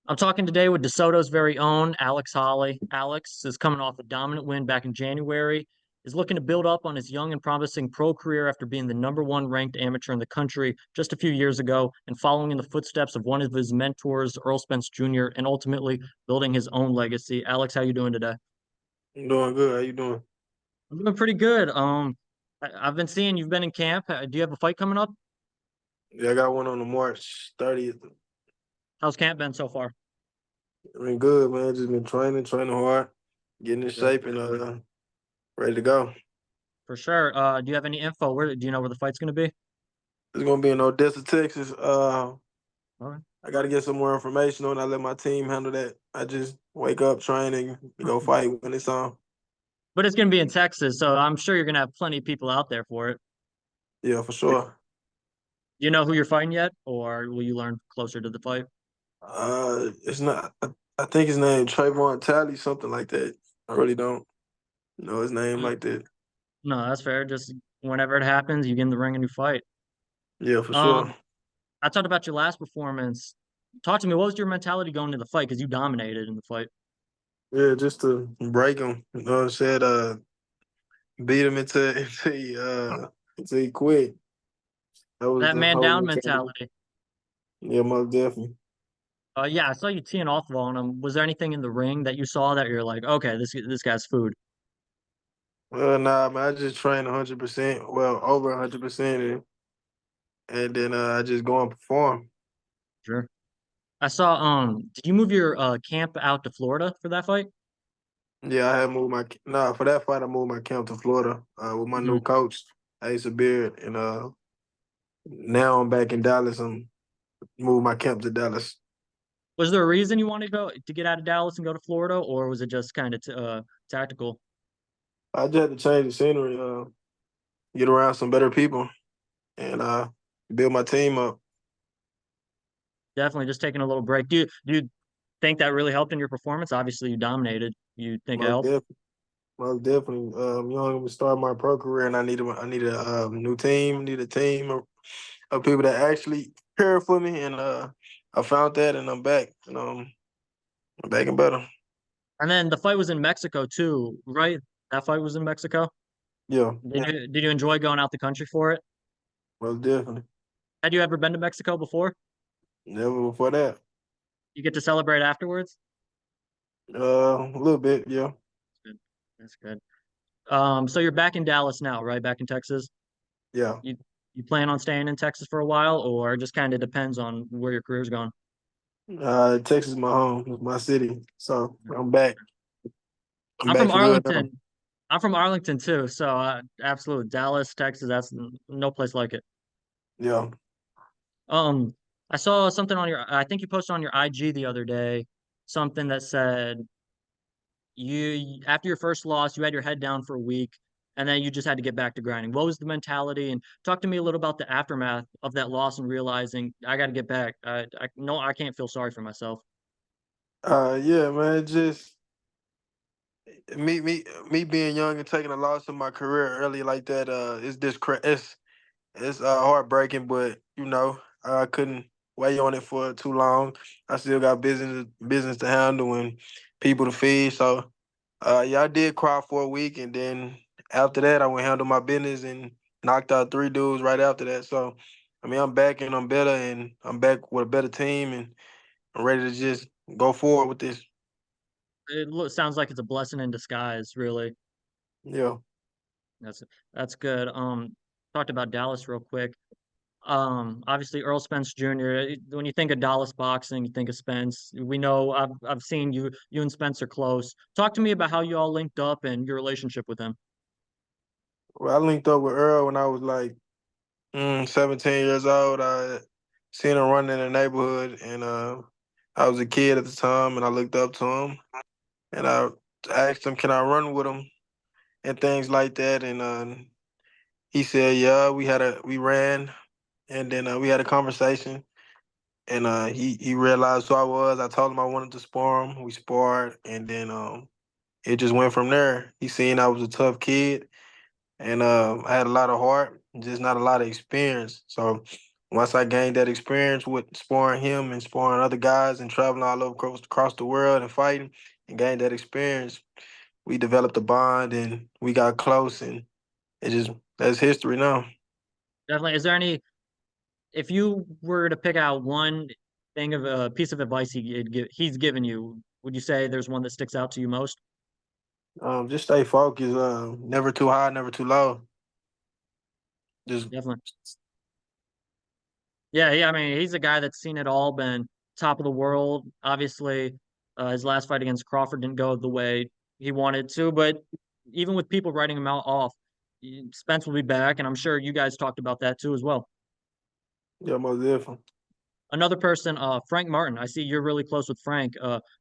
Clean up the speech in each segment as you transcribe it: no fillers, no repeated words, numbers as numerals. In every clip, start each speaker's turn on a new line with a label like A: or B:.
A: I'm talking today with DeSoto's very own Alex Holley. Alex is coming off a dominant win back in January, is looking to build up on his young and promising pro career after being the number one ranked amateur in the country just a few years ago and following in the footsteps of one of his mentors, Earl Spence Jr., and ultimately building his own legacy. Alex, how you doing today?
B: I'm doing good. How you doing?
A: I'm doing pretty good. I've been seeing you've been in camp. Do you have a fight coming up?
B: Yeah, I got one on the March 30th.
A: How's camp been so far?
B: I mean, good, man. Just been training hard, getting in
A: Good.
B: shape, and ready to go.
A: For sure. Do you have any info? Where do you know where the fight's going to be?
B: It's gonna be in Odessa, Texas.
A: All right.
B: I got to get some more information on. I let my team handle that. I just wake up, train, and go fight when it's on.
A: But it's going to be in Texas, so I'm sure you're going to have plenty of people out there for it.
B: Yeah, for sure.
A: Do you know who you're fighting yet, or will you learn closer to the fight?
B: It's not. I think his name Trayvon Talley, something like that. I really don't know his name
A: Mm,
B: like that.
A: No, that's fair. Just whenever it happens, you get in the ring and you fight.
B: Yeah, for sure.
A: Um, I talked about your last performance. Talk to me. What was your mentality going into the fight? Because you dominated in the fight.
B: Yeah, just to break him. You know what I'm saying? Beat him until he quit. That was
A: That
B: the
A: man
B: whole
A: down
B: mentality.
A: mentality.
B: Yeah, most definitely.
A: Yeah, I saw you teeing off on him. Was there anything in the ring that you saw that you're like, okay, this guy's food?
B: Nah, man, I just train 100%, well, over 100%, and then I just go and perform.
A: Sure. I saw. Did you move your camp out to Florida for that fight?
B: Yeah, I had moved nah, for that fight, I moved my camp to Florida with my
A: Mhm.
B: new coach, Ace Beard, and now I'm back in Dallas. I'm moved my camp to Dallas.
A: Was there a reason you wanted to get out of Dallas and go to Florida, or was it just kind of tactical?
B: I just had to change the scenery, get around some better people, and build my team up.
A: Definitely just taking a little break. Do you think that really helped in your performance? Obviously, you dominated. You think it
B: Most
A: helped?
B: definitely. Most definitely. You know, to start my pro career, and I need a new team, need a team of people that actually care for me, and I found that, and I'm back. I'm back and better.
A: And then the fight was in Mexico too, right? That fight was in Mexico.
B: Yeah,
A: Did you enjoy going out the country for it?
B: most definitely.
A: Had you ever been to Mexico before?
B: Never before that.
A: You get to celebrate afterwards?
B: A little bit, yeah,
A: Good. That's good. So you're back in Dallas now, right? Back in Texas.
B: yeah.
A: You you plan on staying in Texas for a while, or it just kind of depends on where your career's going?
B: Texas is my home, it's my city, so I'm back. I'm
A: I'm
B: back
A: from
B: for good now.
A: Arlington. I'm from Arlington too, so absolutely Dallas, Texas. That's no place like it.
B: Yeah.
A: Um, I saw something on your. I think you posted on your IG the other day, something that said you after your first loss, you had your head down for a week, and then you just had to get back to grinding. What was the mentality? And talk to me a little about the aftermath of that loss and realizing I got to get back. I no, I can't feel sorry for myself.
B: Yeah, man. Just me being young and taking a loss in my career early like that. It's heartbreaking, but I couldn't wait on it for too long. I still got business to handle and people to feed. So yeah, I did cry for a week, and then after that, I went handle my business and knocked out three dudes right after that. So I mean, I'm back and I'm better, and I'm back with a better team, and I'm ready to just go forward with this.
A: Sounds like it's a blessing in disguise, really.
B: Yeah.
A: That's that's good. Talked about Dallas real quick. Obviously Earl Spence Jr. When you think of Dallas boxing, you think of Spence. We know I've seen you and Spence are close. Talk to me about how you all linked up and your relationship with him.
B: Well, I linked up with Earl when I was like 17 years old. I seen him running in the neighborhood, and I was a kid at the time, and I looked up to him, and I asked him, "Can I run with him?" and things like that, and he said, "Yeah." We ran, and then we had a conversation, and he realized who I was. I told him I wanted to spar him. We sparred, and then it just went from there. He seen I was a tough kid, and I had a lot of heart, just not a lot of experience. So once I gained that experience with sparring him and sparring other guys and traveling all over across the world and fighting and gained that experience, we developed a bond and we got close and it just that's history now.
A: Definitely. Is there any, if you were to pick out one thing of a piece of advice he's given you, would you say there's one that sticks out to you most?
B: Just stay focused. Never too high, never too low. Just
A: Definitely. Yeah, I mean, he's a guy that's seen it all, been top of the world. Obviously, his last fight against Crawford didn't go the way he wanted to, but even with people writing him out off, Spence will be back, and I'm sure you guys talked about that too as well.
B: yeah, most definitely.
A: Another person, Frank Martin. I see you're really close with Frank.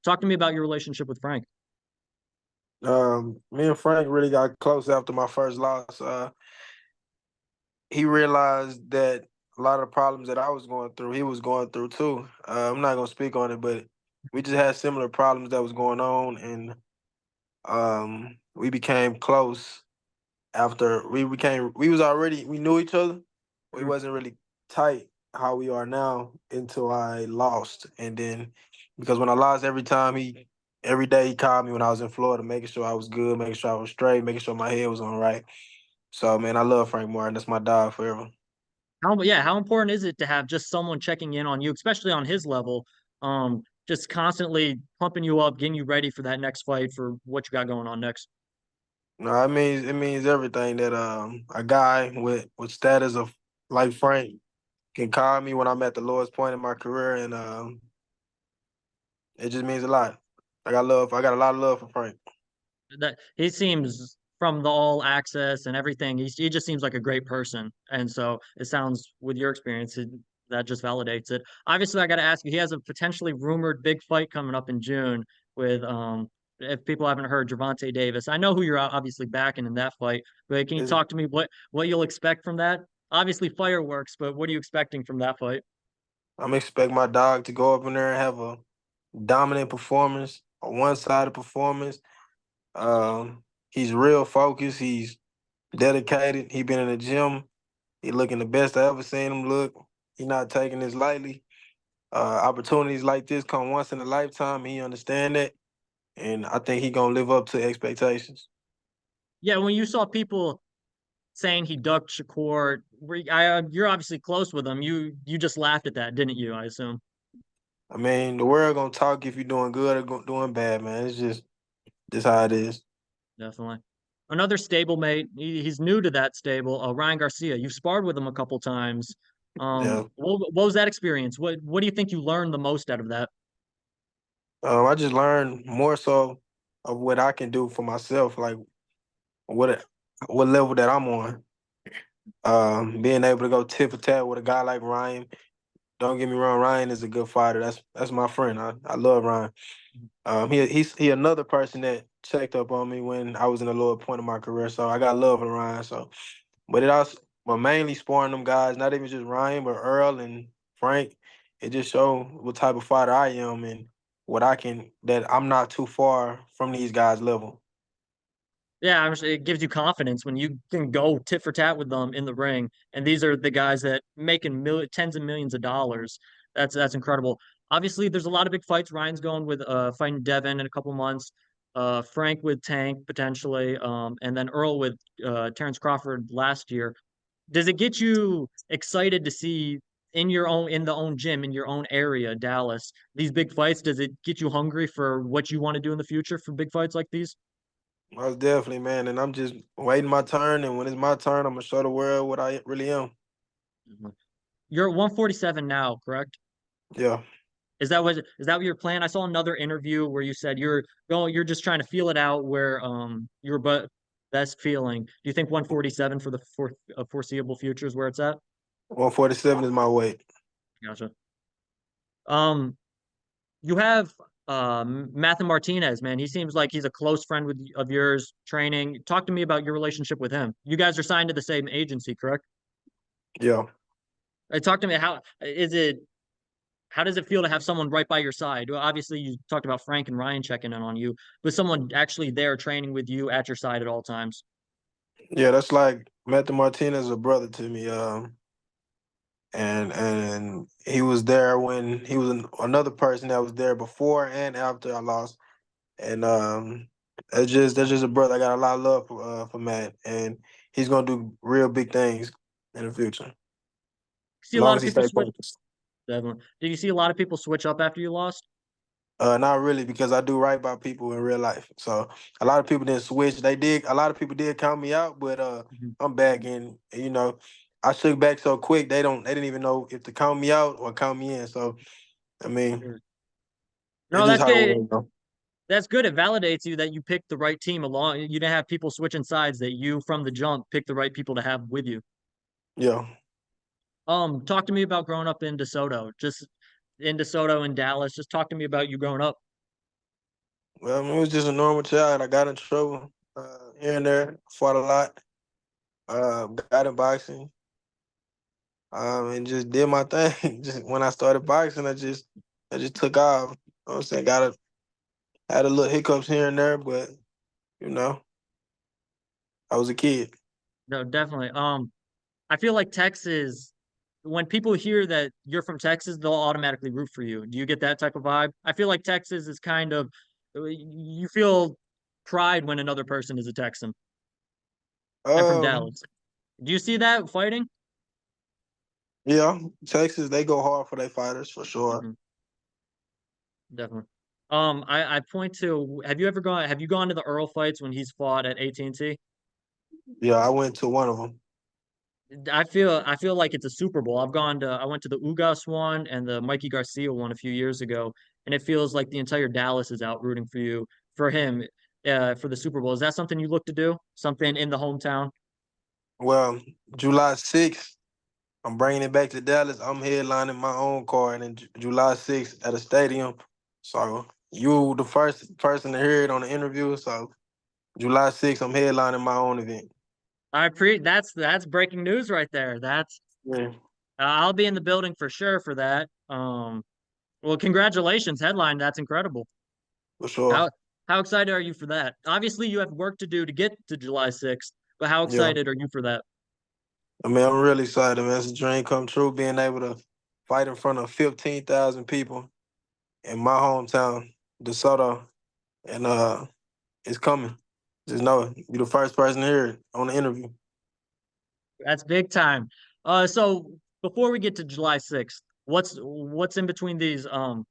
A: Talk to me about your relationship with Frank.
B: Me and Frank really got close after my first loss. He realized that a lot of the problems that I was going through, he was going through too. I'm not gonna speak on it, but we just had similar problems that was going on, and we became close after we knew each other. We
A: Mhm.
B: wasn't really tight how we are now until I lost, and then because when I lost, every day he called me when I was in Florida, making sure I was good, making sure I was straight, making sure my head was on right. So man, I love Frank Martin. That's my dog forever.
A: How important is it to have just someone checking in on you, especially on his level, just constantly pumping you up, getting you ready for that next fight for what you got going on next?
B: No, it means everything that a guy with status of like Frank can call me when I'm at the lowest point in my career, and it just means a lot. I got a lot of love for Frank.
A: That he seems from the all access and everything, he just seems like a great person. And so it sounds with your experience, that just validates it. Obviously, I got to ask you, he has a potentially rumored big fight coming up in June with if people haven't heard, Gervonta Davis. I know who you're obviously backing in that fight, but can you
B: It's,
A: talk to me what you'll expect from that? Obviously fireworks, but what are you expecting from that fight?
B: I'm expect my dog to go up in there and have a dominant performance, a one-sided performance. He's real focused. He's dedicated. He been in the gym. He looking the best I ever seen him look. He not taking this lightly. Opportunities like this come once in a lifetime. He understand that, and I think he gonna live up to expectations.
A: Yeah, when you saw people saying he ducked Shakur, you're obviously close with him. You just laughed at that, didn't you? I assume.
B: I mean, the world gonna talk if you're doing good or doing bad, man. It's just how it is.
A: Definitely. Another stablemate. He's new to that stable. Ryan Garcia. You've sparred with him a couple times.
B: Yeah.
A: What was that experience? What do you think you learned the most out of that?
B: I just learned more so of what I can do for myself, like what what level that I'm on. Being able to go tit for tat with a guy like Ryan. Don't get me wrong, Ryan is a good fighter. That's my friend. I love Ryan. He another person that checked up on me when I was in the lower point of my career. So I got love for Ryan. So, but mainly sparring them guys, not even just Ryan, but Earl and Frank. It just show what type of fighter I am and that I'm not too far from these guys' level.
A: Yeah, it gives you confidence when you can go tit for tat with them in the ring, and these are the guys that making tens of millions of dollars. That's incredible. Obviously, there's a lot of big fights. Ryan's going with fighting Devin in a couple months. Frank with Tank potentially, and then Earl with Terrence Crawford last year. Does it get you excited to see in the own gym in your own area, Dallas, these big fights? Does it get you hungry for what you want to do in the future for big fights like these?
B: Most definitely, man. And I'm just waiting my turn. And when it's my turn, I'm gonna show the world what I really am.
A: Mhm. You're at 147 now, correct?
B: Yeah.
A: Is that what your plan? I saw another interview where you said you're just trying to feel it out where your best feeling. Do you think 147 for the foreseeable future is where it's at?
B: 147 is my weight.
A: Gotcha. Um, you have Matthew Martinez, man. He seems like he's a close friend of yours training. Talk to me about your relationship with him. You guys are signed to the same agency, correct?
B: Yeah.
A: Talk to me, how does it feel to have someone right by your side? Well, obviously, you talked about Frank and Ryan checking in on you, but someone actually there training with you at your side at all times.
B: Yeah, that's like Matthew Martinez is a brother to me. and he was there when he was another person that was there before and after I lost. And that's just a brother. I got a lot of love for Matt, and he's gonna do real big things in the future,
A: See
B: as
A: a lot
B: long
A: of
B: as he
A: people
B: stays
A: switch.
B: focused.
A: Definitely. Did you see a lot of people switch up after you lost?
B: Not really, because I do right by people in real life. So a lot of people didn't switch. They did. A lot of people did count me out, but
A: Mhm.
B: I'm back, and I shook back so quick. They didn't even know if to count me out or count me in. So I mean,
A: Sure. No,
B: it's just
A: that's
B: how it
A: good.
B: was, though.
A: That's good. It validates you that you picked the right team along. You didn't have people switching sides. That you from the jump picked the right people to have with you.
B: Yeah.
A: Talk to me about growing up in DeSoto. Just in DeSoto in Dallas. Just talk to me about you growing up.
B: Well, I mean, it was just a normal child. I got in trouble here and there, fought a lot, got in boxing, and just did my thing. Just when I started boxing, I just took off. You know what I'm saying? Had a little hiccups here and there, but you know, I was a kid.
A: No, definitely. I feel like Texas, when people hear that you're from Texas, they'll automatically root for you. Do you get that type of vibe? I feel like Texas is kind of, you feel pride when another person is a Texan and from
B: Um,
A: Dallas. Do you see that fighting?
B: yeah, Texas, they go hard for their fighters for sure.
A: Hmm. Definitely. I point to, have you gone to the Earl fights when he's fought at AT&T?
B: Yeah, I went to one of them.
A: I feel like it's a Super Bowl. I went to the Ugas one and the Mikey Garcia one a few years ago, and it feels like the entire Dallas is out rooting for you, for him, for the Super Bowl. Is that something you look to do? Something in the hometown?
B: Well, July 6th, I'm bringing it back to Dallas. I'm headlining my own card in July 6th at a stadium. So you the first person to hear it on the interview. So July 6th, I'm headlining my own event.
A: That's breaking news right there.
B: Yeah,
A: I'll be in the building for sure for that. Well, congratulations, headline. That's incredible.
B: for sure.
A: How how excited are you for that? Obviously, you have work to do to get to July 6th, but how
B: Yeah.
A: excited are you for that?
B: I mean, I'm really excited, man. It's a dream come true being able to fight in front of 15,000 people in my hometown, DeSoto. And it's coming. Just know it. You're the first person to hear it on the interview.
A: That's big time. So before we get to July 6th, what's in between these? What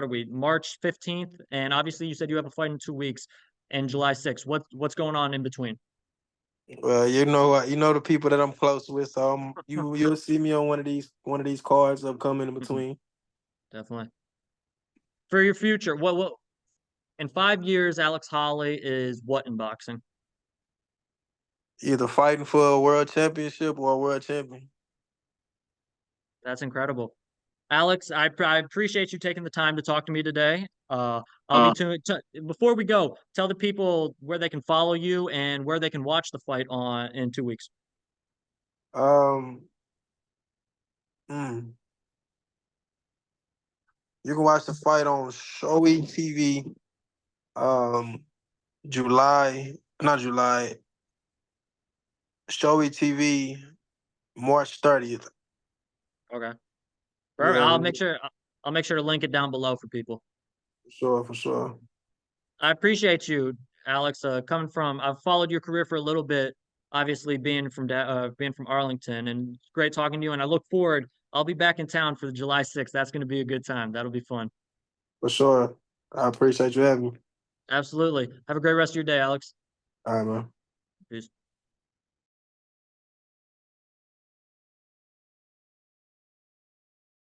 A: are we? March 15th, and obviously you said you have a fight in 2 weeks, and July 6th. What's going on in between?
B: Well, you know the people that I'm close with, so you'll see me on one of these cards upcoming in
A: Mhm.
B: between.
A: Definitely. For your future, what in 5 years, Alex Holley is what in boxing?
B: Either fighting for a world championship or a world champion.
A: That's incredible. Alex, I appreciate you taking the time to talk to me today. I'll be
B: Uh,
A: tuned. Before we go, tell the people where they can follow you and where they can watch the fight on in 2 weeks.
B: um, mm, you can watch the fight on Shoei TV. Um, July, not July, Shoei TV, March 30th.
A: Okay. Perfect.
B: Yeah,
A: I'll make sure to link it down below for people.
B: for sure, for sure.
A: I appreciate you, Alex. Coming from, I've followed your career for a little bit. Obviously, being from Arlington, and it's great talking to you. And I look forward. I'll be back in town for the July 6th. That's going to be a good time. That'll be fun.
B: For sure. I appreciate you having me.
A: Absolutely. Have a great rest of your day, Alex.
B: All right, man.
A: Peace.